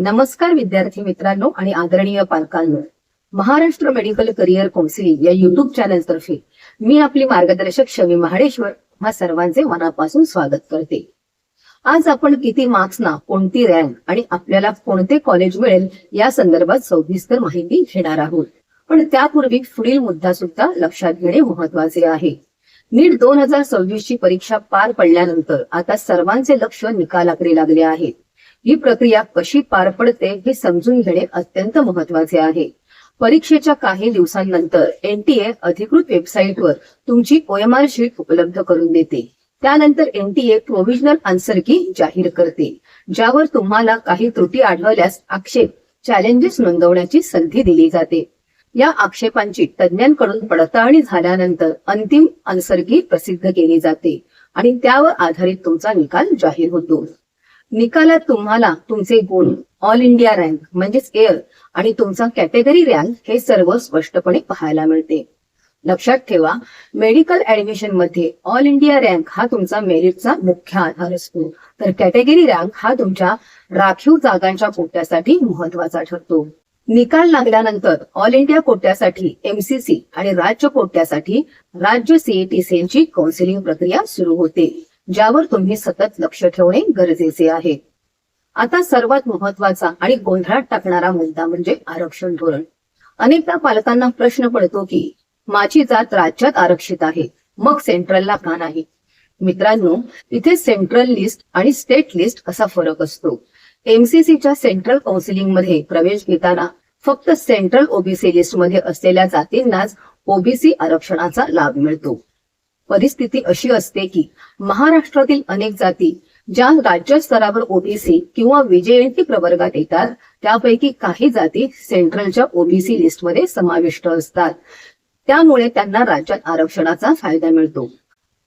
नमस्कार विद्यार्थी मित्रांनो आणि आदरणीय पालकांनो. महाराष्ट्र मेडिकल करिअर कौन्सिलिंग या युट्यूब चॅनल तर्फे मी आपली मार्गदर्शक शमी महाडेश्वर हा सर्वांचे मनापासून स्वागत करते. आज आपण किती मार्क्सना कोणती रँक आणि आपल्याला कोणते कॉलेज मिळेल या संदर्भात सविस्तर माहिती घेणार आहोत. पण त्यापूर्वी पुढील मुद्दा सुद्धा लक्षात घेणे महत्वाचे आहे. नीट 2026 ची परीक्षा पार पडल्यानंतर आता सर्वांचे लक्ष निकालाकडे लागले आहे. ही प्रक्रिया कशी पार पडते हे समजून घेणे अत्यंत महत्वाचे आहे. परीक्षेच्या काही दिवसांनंतर एनटीए अधिकृत वेबसाईटवर तुमची OMR शीट उपलब्ध करून देते. त्यानंतर एनटीए प्रोव्हिजनल आन्सर की जाहीर करते, ज्यावर तुम्हाला काही त्रुटी आढळल्यास आक्षेप चॅलेंजेस नोंदवण्याची संधी दिली जाते. या आक्षेपांची तज्ञांकडून पडताळणी झाल्यानंतर अंतिम आन्सर की प्रसिद्ध केली जाते आणि त्यावर आधारित तुमचा निकाल जाहीर होतो. निकालात तुम्हाला तुमचे गुण, ऑल इंडिया रँक म्हणजेच एअर आणि तुमचा कॅटेगरी रँक हे सर्व स्पष्टपणे पाहायला मिळते. लक्षात ठेवा, मेडिकल ऍडमिशन मध्ये ऑल इंडिया रँक हा तुमचा मेरिटचा मुख्य आधार असतो, तर कॅटेगरी रँक हा तुमच्या राखीव जागांच्या कोट्यासाठी महत्वाचा ठरतो. निकाल लागल्यानंतर ऑल इंडिया कोट्यासाठी MCC आणि राज्य कोट्यासाठी राज्य CET सेलची काउन्सिलिंग प्रक्रिया सुरू होते, ज्यावर तुम्ही सतत लक्ष ठेवणे गरजेचे आहे. आता सर्वात महत्वाचा आणि गोंधळात टाकणारा मुद्दा म्हणजे आरक्षण धोरण. अनेकदा पालकांना प्रश्न पडतो की माझी जात राज्यात आरक्षित आहे, मग सेंट्रलला का नाही? मित्रांनो, इथे सेंट्रल लिस्ट आणि स्टेट लिस्ट असा फरक असतो. MCCच्या सेंट्रल काउन्सिलिंग मध्ये प्रवेश घेताना फक्त सेंट्रल OBC लिस्ट मध्ये असलेल्या जातींनाच OBC आरक्षणाचा लाभ मिळतो. परिस्थिती अशी असते की महाराष्ट्रातील अनेक जाती ज्या राज्य स्तरावर OBC किंवा VJNT प्रवर्गात येतात, त्यापैकी काही जाती सेंट्रलच्या OBC लिस्टमध्ये समाविष्ट असतात. त्यामुळे त्यांना राज्यात आरक्षणाचा फायदा मिळतो.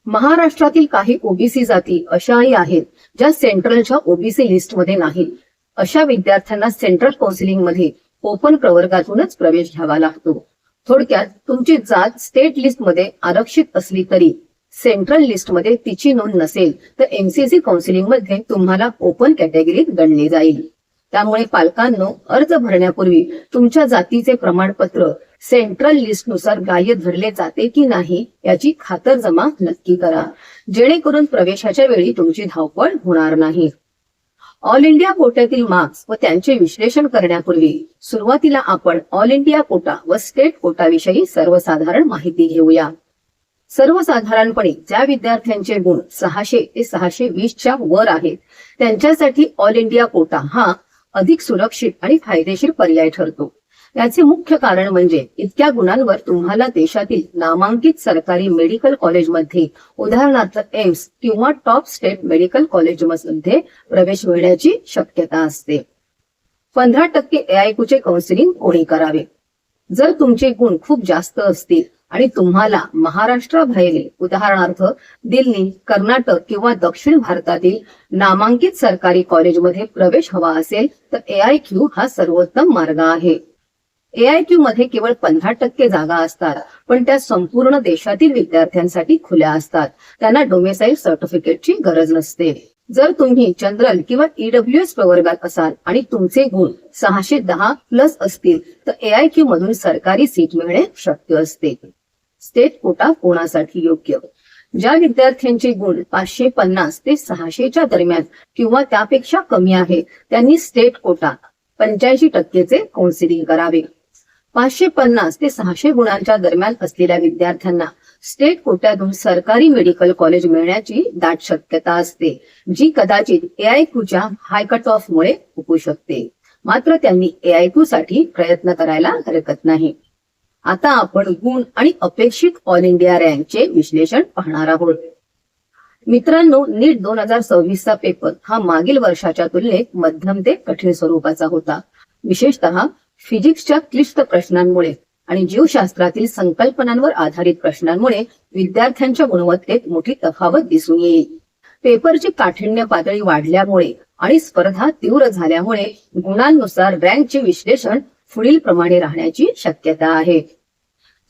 महाराष्ट्रातील काही OBC जाती अशाही आहेत ज्या सेंट्रलच्या OBC लिस्टमध्ये नाहीत. अशा विद्यार्थ्यांना सेंट्रल काउन्सिलिंग मध्ये ओपन प्रवर्गातूनच प्रवेश घ्यावा लागतो. थोडक्यात, तुमची जात स्टेट लिस्ट मध्ये आरक्षित असली तरी सेंट्रल लिस्ट मध्ये तिची नोंद नसेल तर MCC काउन्सिलिंग मध्ये तुम्हाला ओपन कॅटेगरीत गणले जाईल. त्यामुळे पालकांनो, अर्ज भरण्यापूर्वी तुमच्या जातीचे प्रमाणपत्र सेंट्रल लिस्ट नुसार ग्राह्य धरले जाते की नाही याची खातरजमा नक्की करा, जेणेकरून प्रवेशाच्या वेळी तुमची धावपळ होणार नाही. ऑल इंडिया कोट्यातील मार्क्स व त्यांचे विश्लेषण करण्यापूर्वी सुरुवातीला आपण ऑल इंडिया कोटा व स्टेट कोटा विषयी सर्वसाधारण माहिती घेऊया. सर्वसाधारणपणे ज्या विद्यार्थ्यांचे गुण 600 ते 620च्या वर आहेत, त्यांच्यासाठी ऑल इंडिया कोटा हा अधिक सुरक्षित आणि फायदेशीर पर्याय ठरतो. याचे मुख्य कारण म्हणजे इतक्या गुणांवर तुम्हाला देशातील नामांकित सरकारी मेडिकल कॉलेजमध्ये, उदाहरणार्थ एम्स किंवा टॉप स्टेट मेडिकल कॉलेजमध्ये प्रवेश मिळण्याची शक्यता असते. 15% AIQ चे काउन्सिलिंग कोणी करावे? जर तुमचे गुण खूप जास्त असतील आणि तुम्हाला महाराष्ट्राबाहेरील, उदाहरणार्थ दिल्ली, कर्नाटक किंवा दक्षिण भारतातील नामांकित सरकारी कॉलेजमध्ये प्रवेश हवा असेल तर AIQ हा सर्वोत्तम मार्ग आहे. AIQ मध्ये केवळ 15% जागा असतात, पण त्या संपूर्ण देशातील विद्यार्थ्यांसाठी खुल्या असतात. त्यांना डोमेसाईल सर्टिफिकेटची गरज नसते. जर तुम्ही जनरल किंवा EWS प्रवर्गात असाल आणि तुमचे गुण 610 प्लस असतील तर AIQ मधून सरकारी सीट मिळणे शक्य असते. स्टेट कोटा कोणासाठी योग्य? ज्या विद्यार्थ्यांचे गुण 550 ते 600च्या दरम्यान किंवा त्यापेक्षा कमी आहे, त्यांनी स्टेट कोटा 85%चे काउन्सिलिंग करावे. 550 ते 600 गुणांच्या दरम्यान असलेल्या विद्यार्थ्यांना स्टेट कोट्यातून सरकारी मेडिकल कॉलेज मिळण्याची दाट शक्यता असते, जी कदाचित AIQच्या हाय कट ऑफ मुळे हुकू शकते. मात्र त्यांनी AIQ साठी प्रयत्न करायला हरकत नाही. आता आपण गुण आणि अपेक्षित ऑल इंडिया रँकचे विश्लेषण पाहणार आहोत. मित्रांनो, नीट 2026 चा पेपर हा मागील वर्षाच्या तुलनेत मध्यम ते कठीण स्वरूपाचा होता. विशेषतः फिजिक्सच्या क्लिष्ट प्रश्नांमुळे आणि जीवशास्त्रातील संकल्पनांवर आधारित प्रश्नांमुळे विद्यार्थ्यांच्या गुणवत्तेत मोठी तफावत दिसून येईल. पेपरची काठिण्य पातळी वाढल्यामुळे आणि स्पर्धा तीव्र झाल्यामुळे गुणांनुसार रँकचे विश्लेषण पुढील प्रमाणे राहण्याची शक्यता आहे.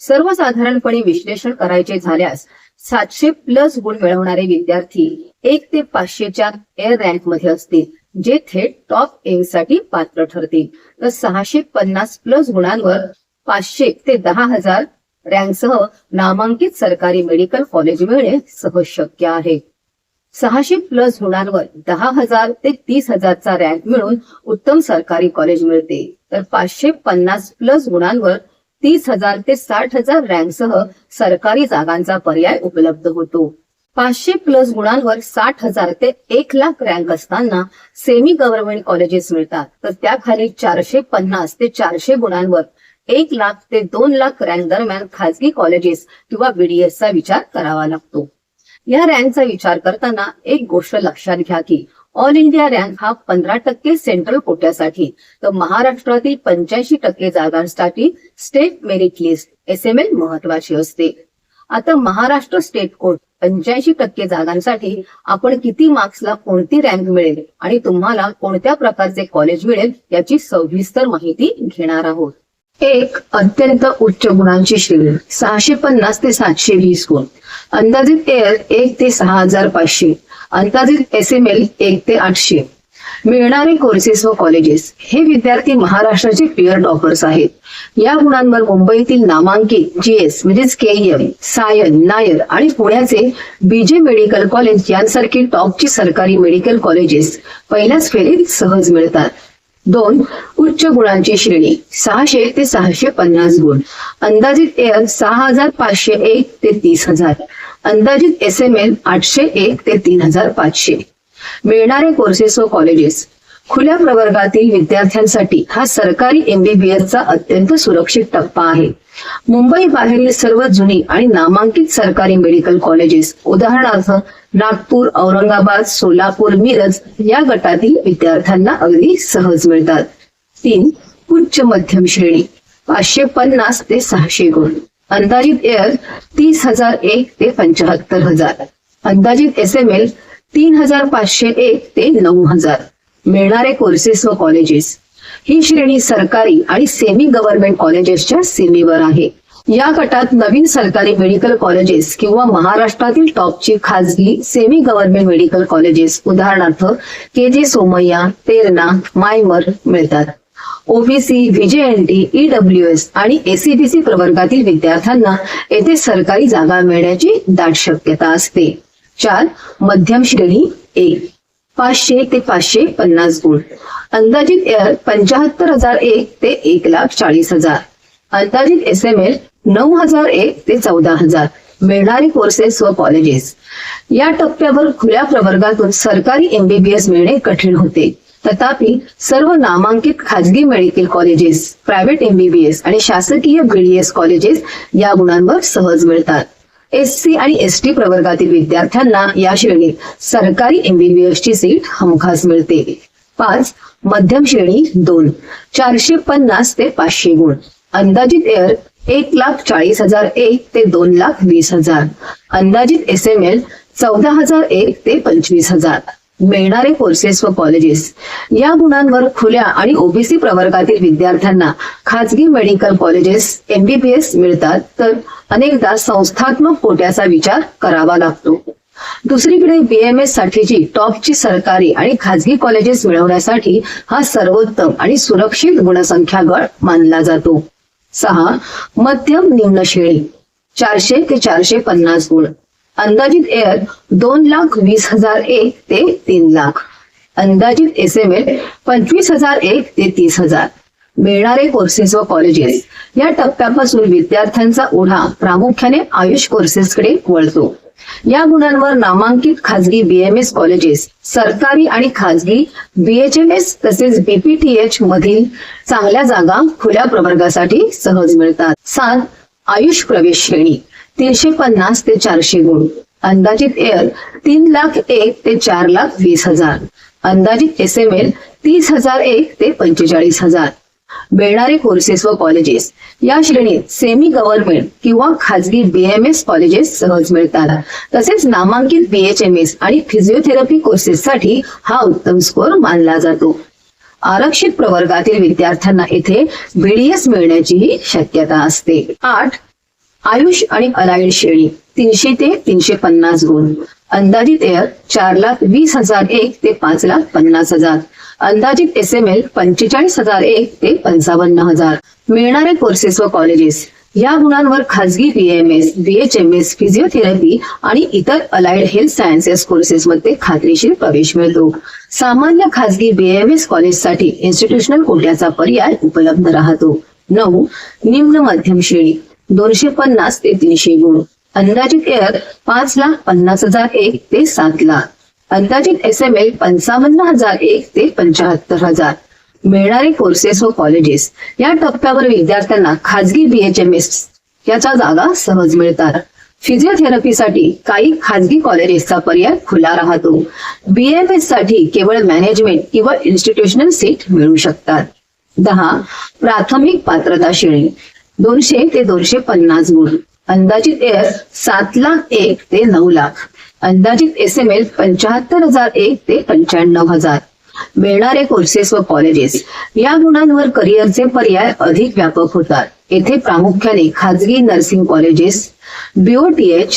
सर्वसाधारणपणे विश्लेषण करायचे झाल्यास 700 प्लस गुण मिळवणारे विद्यार्थी 1 ते 500च्या एअर रँक मध्ये असतील जे थेट टॉप एम साठी पात्र ठरतील. तर 650+ गुणांवर 500 ते 10,000 रँकसह नामांकित सरकारी मेडिकल कॉलेज मिळणे सहज शक्य आहे. 600+ गुणांवर 10,000 ते 30,000चा रँक मिळून उत्तम सरकारी कॉलेज मिळते. तर 550+ गुणांवर 30,000 ते 60,000 रँकसह सरकारी जागांचा पर्याय उपलब्ध होतो. 500+ गुणांवर 60,000 ते 1,00,000 रँक असताना सेमी गव्हर्नमेंट कॉलेजेस मिळतात. तर त्याखाली 450 ते 400 गुणांवर 1,00,000 ते 2,00,000 रँक दरम्यान खासगी कॉलेजेस किंवा BDS चा विचार करावा लागतो. या रँकचा विचार करताना एक गोष्ट लक्षात घ्या की ऑल इंडिया रँक हा 15% सेंट्रल कोट्यासाठी तर महाराष्ट्रातील 85% जागांसाठी स्टेट मेरिट लिस्ट SML महत्वाची असते. आता महाराष्ट्र स्टेट कोड 85% जागांसाठी आपण किती मार्क्सला कोणती रँक मिळेल आणि तुम्हाला कोणत्या प्रकारचे कॉलेज मिळेल याची सविस्तर माहिती घेणार आहोत. एक अत्यंत उच्च गुणांची श्रेणी 650 ते 720 गुण. अंदाजित एअर 1 ते 6,500. अंदाजित SML 1 ते 800. मिळणारे कोर्सेस व कॉलेजेस. हे विद्यार्थी महाराष्ट्राचे पिअर टॉपर्स आहेत. या गुणांवर मुंबईतील नामांकित GS म्हणजेच KEM, सायन, नायर आणि पुण्याचे BJ मेडिकल कॉलेज यांसारखी टॉपची सरकारी मेडिकल कॉलेजेस पहिल्याच फेरीत सहज मिळतात. 2 उच्च गुणांची श्रेणी 600 ते 650 गुण. अंदाजित एअर 6,501 ते 30,000. अंदाजित SML 801 ते 3,500. मिळणारे कोर्सेस व कॉलेजेस. खुल्या प्रवर्गातील विद्यार्थ्यांसाठी हा सरकारी MBBS चा अत्यंत सुरक्षित टप्पा आहे. मुंबई बाहेरील सर्व जुनी आणि नामांकित सरकारी मेडिकल कॉलेजेस उदाहरणार्थ नागपूर, औरंगाबाद, सोलापूर, मिरज या गटातील विद्यार्थ्यांना अगदी सहज मिळतात. 3 उच्च मध्यम श्रेणी 550 ते 600 गुण. अंदाजित एअर 30,001 ते 75,000. अंदाजित SML 3,501 ते 9,000. मिळणारे कोर्सेस व कॉलेजेस. ही श्रेणी सरकारी आणि सेमी गव्हर्नमेंट कॉलेजेसच्या सीमेवर आहे. या गटात नवीन सरकारी मेडिकल कॉलेजेस किंवा महाराष्ट्रातील टॉपची खासगी सेमी गव्हर्नमेंट मेडिकल कॉलेजेस उदाहरणार्थ KJ सोमय्या, तेरणा, मायमर मिळतात. OBC, VJNT, EWS आणि ACBC प्रवर्गातील विद्यार्थ्यांना येथे सरकारी जागा मिळण्याची दाट शक्यता असते. 4 मध्यम श्रेणी 1 500 ते 550 गुण. अंदाजित एअर 75,001 ते 1,40,000. अंदाजित SML 9,001 ते 14,000. मिळणारे कोर्सेस व कॉलेजेस. या टप्प्यावर खुल्या प्रवर्गातून सरकारी MBBS मिळणे कठीण होते. तथापि सर्व नामांकित खाजगी मेडिकल कॉलेजेस, प्रायव्हेट MBBS आणि शासकीय BDS कॉलेजेस या गुणांवर सहज मिळतात. SC आणि ST प्रवर्गातील विद्यार्थ्यांना या श्रेणीत सरकारी MBBS ची सीट हमखास मिळते. 5 मध्यम श्रेणी 2 450 ते 500 गुण. अंदाजित एअर 1,40,001 ते 2,20,000. अंदाजित SML 14,001 ते 25,000. मिळणारे कोर्सेस व कॉलेजेस. या गुणांवर खुल्या आणि OBC प्रवर्गातील विद्यार्थ्यांना खाजगी मेडिकल कॉलेजेस MBBS मिळतात तर अनेकदा संस्थात्मक कोट्याचा विचार करावा लागतो. दुसरीकडे BMS साठीची टॉपची सरकारी आणि खाजगी कॉलेजेस मिळवण्यासाठी हा सर्वोत्तम आणि सुरक्षित गुणसंख्या गट मानला जातो. 6 मध्यम निम्न श्रेणी 400 ते 450 गुण. अंदाजित एअर 2,20,001 ते 3,00,000. अंदाजित SML 25,001 ते 30,000. मिळणारे कोर्सेस व कॉलेजेस. या टप्प्यापासून विद्यार्थ्यांचा ओढा प्रामुख्याने आयुष कोर्सेसकडे वळतो. या गुणांवर नामांकित खाजगी BMS कॉलेजेस, सरकारी आणि खाजगी BHMS तसेच BPTH मधील चांगल्या जागा खुल्या प्रवर्गासाठी सहज मिळतात. 7 आयुष प्रवेश श्रेणी 350 ते 400 गुण. अंदाजित एअर 3,01,000 ते 4,20,000. अंदाजित SML 30,001 ते 45,000. मिळणारे कोर्सेस व कॉलेजेस. या श्रेणीत सेमी गव्हर्नमेंट किंवा खाजगी BMS कॉलेजेस सहज मिळतात. तसेच नामांकित BHMS आणि फिजिओथेरपी कोर्सेससाठी हा उत्तम स्कोअर मानला जातो. आरक्षित प्रवर्गातील विद्यार्थ्यांना येथे BDS मिळण्याचीही शक्यता असते. 8 आयुष आणि अलाइड श्रेणी 300 ते 350 गुण. अंदाजित एअर 4,20,001 ते 5,50,000. अंदाजित SML 45,001 ते 55,000. मिळणारे कोर्सेस व कॉलेजेस. या गुणांवर खाजगी BAMS, BHMS, फिजिओथेरपी आणि इतर अलाइड हेल्थ सायन्सेस कोर्सेसमध्ये खात्रीशीर प्रवेश मिळतो. सामान्य खाजगी BAMS कॉलेजसाठी इन्स्टिट्यूशनल कोट्याचा पर्याय उपलब्ध राहतो. 9. निम्न मध्यम श्रेणी 250 ते 300 गुण. अंदाजित एअर 5,50,001 ते 7 लाख. अंदाजित SML 55,001 ते 75,000. मिळणारे कोर्सेस व कॉलेजेस. या टप्प्यावर विद्यार्थ्यांना खाजगी BHMS याच्या जागा सहज मिळतात. फिजिओथेरपीसाठी काही खाजगी कॉलेजेसचा पर्याय खुला राहतो. BAMS साठी केवळ मॅनेजमेंट किंवा इन्स्टिट्यूशनल सीट मिळू शकतात. 10. प्राथमिक पात्रता श्रेणी 200 ते 250 गुण. अंदाजित एअर 7,01,000 ते 9 लाख. अंदाजित SML 75,001 ते 95,000. मिळणारे कोर्सेस व कॉलेजेस. या गुणांवर करिअरचे पर्याय अधिक व्यापक होतात. येथे प्रामुख्याने खाजगी नर्सिंग कॉलेजेस, BOTH,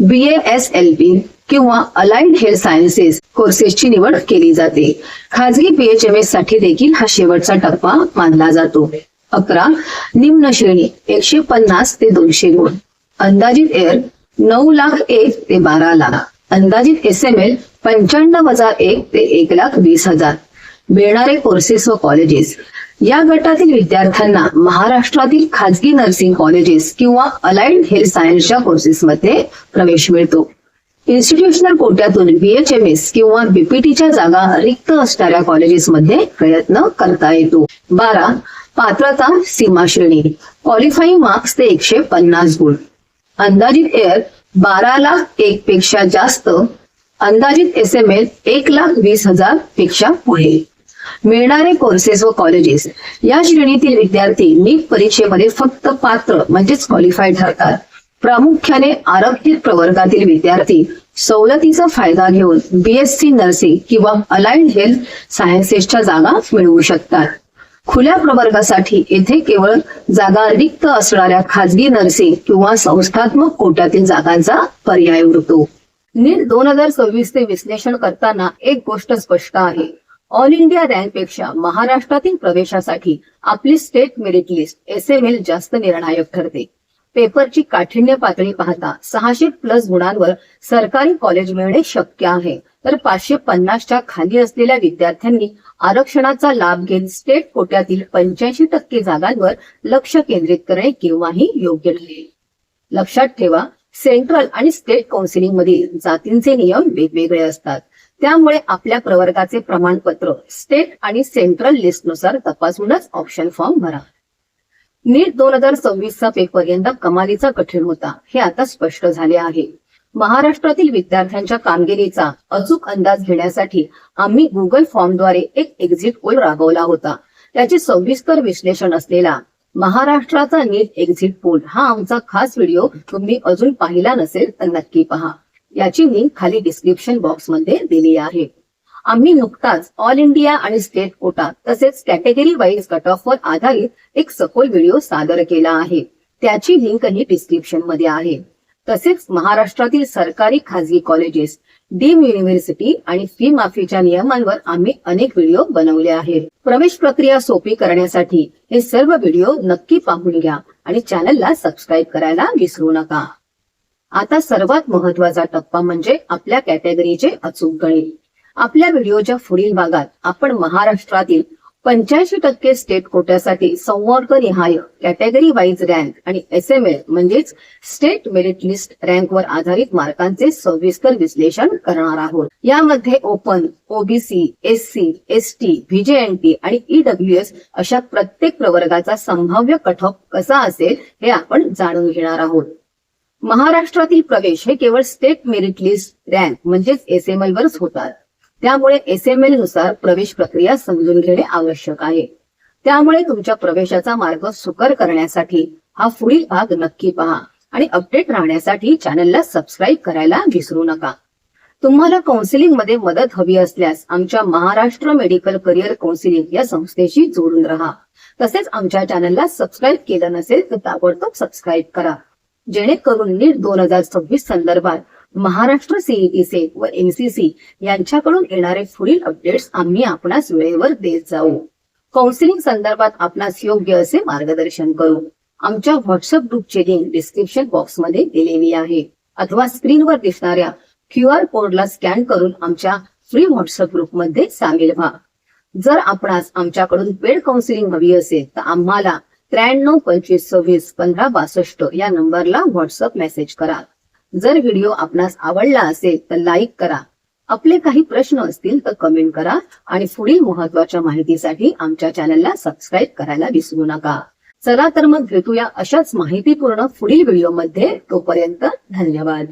BASLP किंवा अलाइड हेल्थ सायन्सेस कोर्सेसची निवड केली जाते. खाजगी BHMS साठी देखील हा शेवटचा टप्पा मानला जातो. 11. निम्न श्रेणी 150 ते 200 गुण. अंदाजित एअर 9,01,000 ते 12 लाख. अंदाजित SML 95,001 ते 1,20,000. मिळणारे कोर्सेस व कॉलेजेस. या गटातील विद्यार्थ्यांना महाराष्ट्रातील खाजगी नर्सिंग कॉलेजेस किंवा अलाइड हेल्थ सायन्सच्या कोर्सेसमध्ये प्रवेश मिळतो. इन्स्टिट्यूशनल कोट्यातून BHMS किंवा BPTच्या जागा रिक्त असणाऱ्या कॉलेजेसमध्ये प्रयत्न करता येतो. 12. पात्रता सीमा श्रेणी क्वालिफाईंग मार्क्स ते 150 गुण. अंदाजित एअर 12,01,000 पेक्षा जास्त. अंदाजित SML 1,20,000 पेक्षा पुढे. मिळणारे कोर्सेस व कॉलेजेस. या श्रेणीतील विद्यार्थी नीट परीक्षेमध्ये फक्त पात्र म्हणजेच क्वालिफाईड ठरतात. प्रामुख्याने आरक्षित प्रवर्गातील विद्यार्थी सवलतीचा फायदा घेऊन BSc नर्सिंग किंवा अलाइड हेल्थ सायन्सेसच्या जागा मिळवू शकतात. खुल्या प्रवर्गासाठी येथे केवळ जागा रिक्त असणाऱ्या खाजगी नर्सिंग किंवा संस्थात्मक कोट्यातील जागांचा पर्याय उरतो. नीट 2026 चे विश्लेषण करताना एक गोष्ट स्पष्ट आहे. ऑल इंडिया रँक पेक्षा महाराष्ट्रातील प्रवेशासाठी आपली स्टेट मेरिट लिस्ट SML जास्त निर्णायक ठरते. पेपरची काठिण्य पातळी पाहता 600+ गुणांवर सरकारी कॉलेज मिळणे शक्य आहे, तर 550च्या खाली असलेल्या विद्यार्थ्यांनी आरक्षणाचा लाभ घेत स्टेट कोट्यातील 85% जागांवर लक्ष केंद्रित करणे केव्हाही योग्य ठरेल. लक्षात ठेवा, सेंट्रल आणि स्टेट काउन्सिलिंग मधील जातींचे नियम वेगवेगळे असतात. त्यामुळे आपल्या प्रवर्गाचे प्रमाणपत्र स्टेट आणि सेंट्रल लिस्टनुसार तपासूनच ऑप्शन फॉर्म भरा. नीट 2026चा पेपर यंदा कमालीचा कठीण होता हे आता स्पष्ट झाले आहे. महाराष्ट्रातील विद्यार्थ्यांच्या कामगिरीचा अचूक अंदाज घेण्यासाठी आम्ही गुगल फॉर्मद्वारे एक एक्झिट पोल राबवला होता. त्याचे सविस्तर विश्लेषण असलेला महाराष्ट्राचा नीट एक्झिट पोल हा आमचा खास व्हिडिओ तुम्ही अजून पाहिला नसेल तर नक्की पहा. याची लिंक खाली डिस्क्रिप्शन बॉक्स मध्ये दिली आहे. आम्ही नुकताच ऑल इंडिया आणि स्टेट कोटा तसेच कॅटेगरी वाईज कट ऑफ वर आधारित एक सखोल व्हिडिओ सादर केला आहे. त्याची लिंकही डिस्क्रिप्शन मध्ये आहे. तसेच महाराष्ट्रातील सरकारी खाजगी कॉलेजेस, डीम युनिव्हर्सिटी आणि फी माफीच्या नियमांवर आम्ही अनेक व्हिडिओ बनवले आहेत. प्रवेश प्रक्रिया सोपी करण्यासाठी हे सर्व व्हिडिओ नक्की पाहून घ्या आणि चॅनलला सबस्क्राईब करायला विसरू नका. आता सर्वात महत्वाचा टप्पा म्हणजे आपल्या कॅटेगरीचे अचूक गणित. आपल्या व्हिडिओच्या पुढील भागात आपण महाराष्ट्रातील 85% स्टेट कोट्यासाठी संवर्गनिहाय कॅटेगरी वाईज रँक आणि SML म्हणजेच स्टेट मेरिट लिस्ट रँक वर आधारित मार्कांचे सविस्तर विश्लेषण करणार आहोत. यामध्ये open, OBC, SC, ST, VJNT आणि EWS अशा प्रत्येक प्रवर्गाचा संभाव्य कट ऑफ कसा असेल हे आपण जाणून घेणार आहोत. महाराष्ट्रातील प्रवेश हे केवळ स्टेट मेरिट लिस्ट रँक म्हणजेच SML वरच होतात. त्यामुळे SML नुसार प्रवेश प्रक्रिया समजून घेणे आवश्यक आहे. त्यामुळे तुमच्या प्रवेशाचा मार्ग सुकर करण्यासाठी हा पुढील भाग नक्की पहा आणि अपडेट राहण्यासाठी चॅनलला सबस्क्राईब करायला विसरू नका. तुम्हाला काउन्सिलिंग मध्ये मदत हवी असल्यास आमच्या महाराष्ट्र मेडिकल करिअर काउन्सिलिंग या संस्थेशी जोडून राहा. तसेच आमच्या चॅनलला सबस्क्राईब केलं नसेल तर ताबडतोब सबस्क्राईब करा, जेणेकरून नीट 2026 संदर्भात महाराष्ट्र सीईटी सेट व एमसीसी यांच्याकडून येणारे पुढील अपडेट्स आम्ही आपणास वेळेवर देत जाऊ. काउन्सिलिंग संदर्भात आपणास योग्य असे मार्गदर्शन करू. आमच्या व्हॉट्सअप ग्रुपची लिंक डिस्क्रिप्शन बॉक्स मध्ये दिलेली आहे अथवा स्क्रीनवर दिसणाऱ्या QR कोडला स्कॅन करून आमच्या फ्री व्हॉट्सअप ग्रुपमध्ये सामील व्हा. जर आपणास आमच्याकडून पेड काउन्सिलिंग हवी असेल तर आम्हाला 9325261562 या नंबरला व्हॉट्सअप मेसेज करा. जर व्हिडिओ आपणास आवडला असेल तर लाईक करा. आपले काही प्रश्न असतील तर कमेंट करा आणि पुढील महत्त्वाच्या माहितीसाठी आमच्या चॅनलला सबस्क्राईब करायला विसरू नका. चला तर मग भेटूया अशाच माहितीपूर्ण पुढील व्हिडिओमध्ये. तोपर्यंत धन्यवाद.